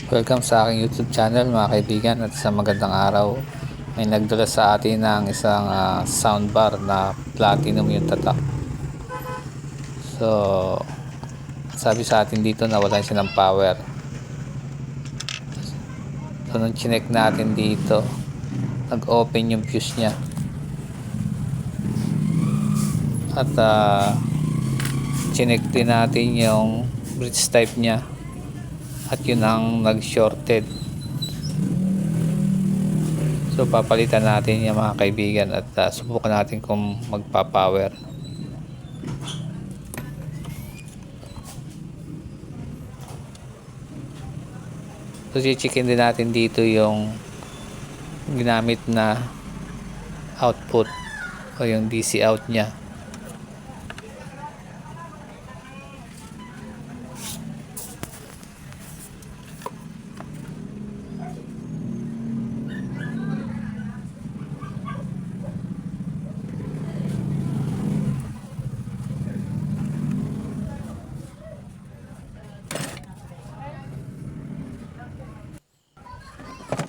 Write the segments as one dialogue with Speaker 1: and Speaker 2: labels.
Speaker 1: Welcome sa aking YouTube channel mga kaibigan, at sa magandang araw. May nagdala sa atin ng isang soundbar na platinum yung tatak. So sabi sa atin dito na wala siya ng power. So nung chinek natin dito, nag-open yung fuse nya. At chinek din natin yung bridge type nya. At yun ang nag-shorted. So papalitan natin yung mga kaibigan at subukan natin kung magpa-power. So checkin din natin dito yung ginamit na output o yung DC out nya.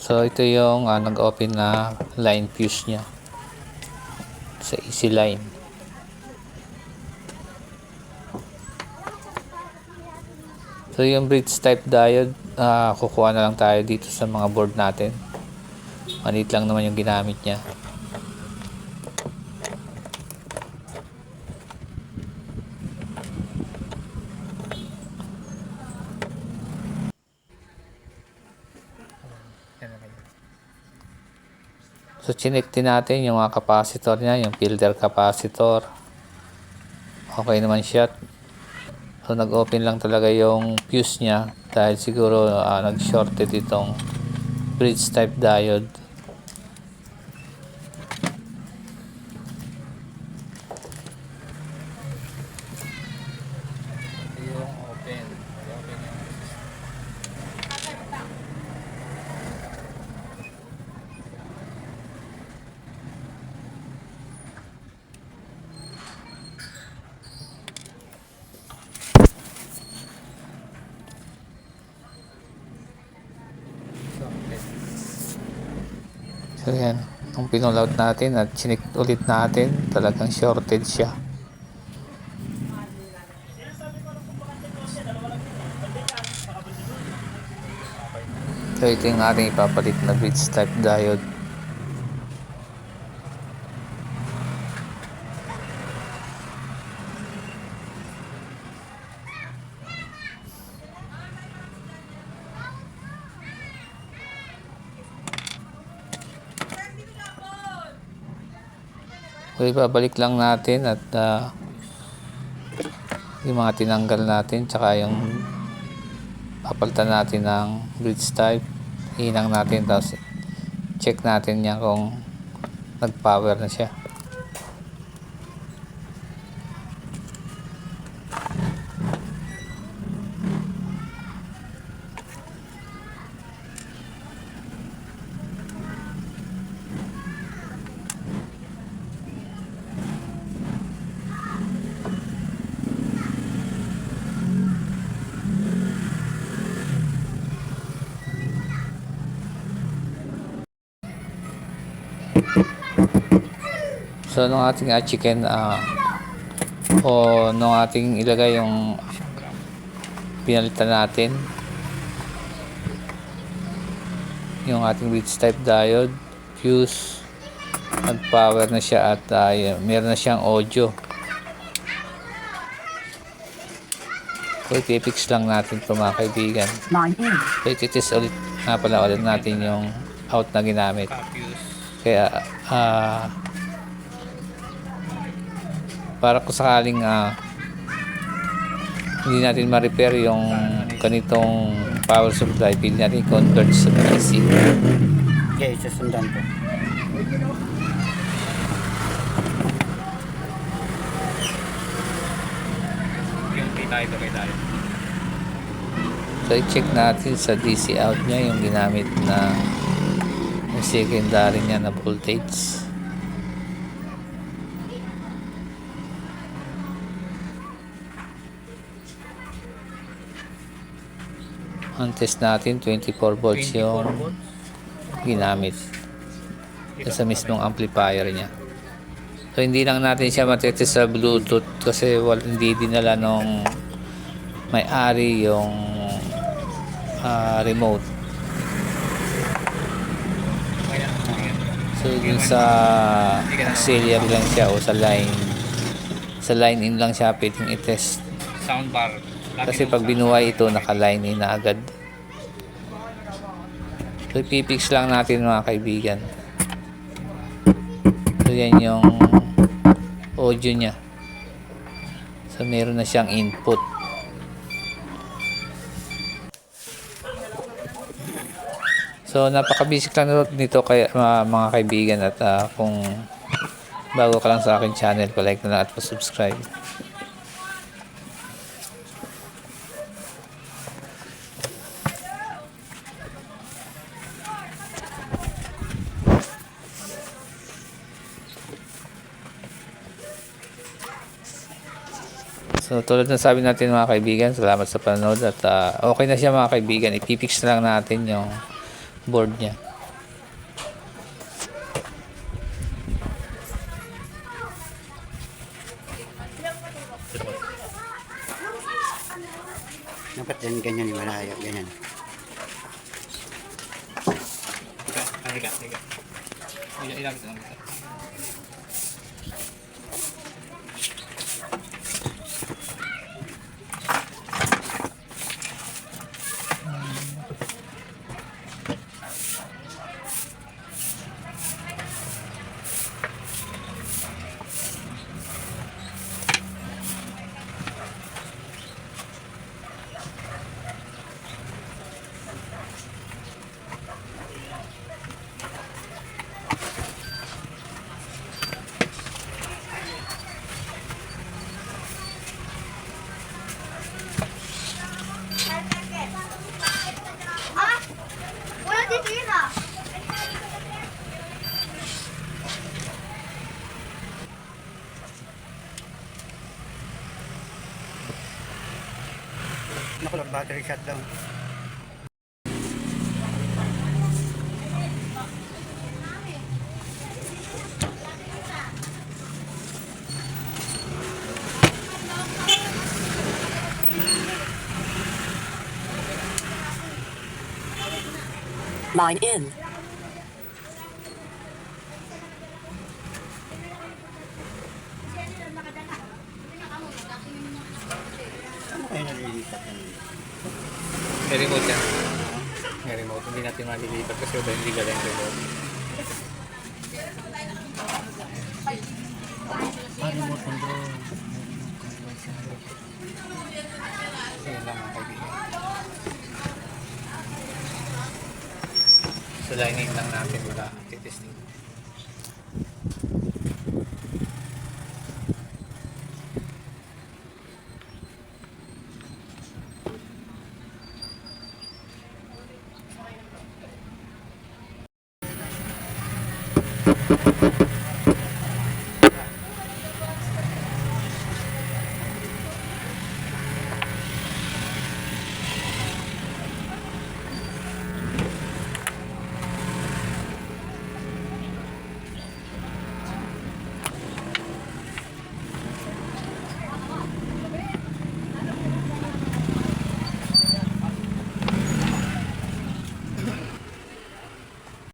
Speaker 1: So ito yung nag-open na line fuse nya sa easy line. So yung bridge type diode, kukuha na lang tayo dito sa mga board natin. Maliit lang naman yung ginamit nya. So chinek din natin yung mga capacitor nya, yung filter capacitor. Okay naman siya. So nag-open lang talaga yung fuse nya dahil siguro nag-shorted itong bridge type diode. Yung open. So yan, nung pinulout natin at chinik ulit natin, talagang shorted siya. So ito yung ating ipapalit na bridge type diode. So ibabalik lang natin at yung mga tinanggal natin tsaka yung papalitan natin ng bridge type, hinang natin, tapos check natin yan kung nag power na siya. So nung ating chicken o nung ating ilagay yung pinalitan natin yung ating bridge type diode, fuse, nag power na siya at meron na siyang audio. So i-fix lang natin ito mga kaibigan. So iti-test ulit nga pala ulit natin yung out na ginamit. Kaya para kung sakaling hindi natin ma-repair yung ganitong power supply, pili natin i-convert sa PC.
Speaker 2: Okay, sasundan ko. Yung tayo kay tayo.
Speaker 1: So i-check natin sa DC out nya yung ginamit na yung secondary nya na voltage. Ang test natin 24 volts
Speaker 2: 24
Speaker 1: yung
Speaker 2: volts.
Speaker 1: ginamit sa mismong amplifier niya. So hindi lang natin siya matetest sa Bluetooth kasi hindi dinala nung may-ari yung remote.
Speaker 2: Okay na. Okay.
Speaker 1: So dun sa auxiliary lang siya o sa line in lang siya pwedeng i-test.
Speaker 2: Soundbar.
Speaker 1: Kasi pag binuhay ito naka-line in na agad. So ipipix lang natin mga kaibigan. So yan yung audio niya. So meron na siyang input. So napaka-basic lang nito kay mga kaibigan at kung bago ka lang sa akin channel, pa-like na lang at pa-subscribe. So tulad ng sabi natin mga kaibigan, salamat sa panonood at okay na siya mga kaibigan. Ipipix na lang natin yung board niya.
Speaker 2: Dapat yan ganyan yung malaya. Ganyan. Higa. Ilapit lang. Naku, battery shutdown.
Speaker 3: Line in.
Speaker 2: Ano kayo nalilipat yan?
Speaker 1: May remote yan. May remote. Hindi natin malilipat kasi hindi gala yung remote.
Speaker 2: Remote control.
Speaker 1: Sige lang mga kaibigan. So lining lang natin wala titesting.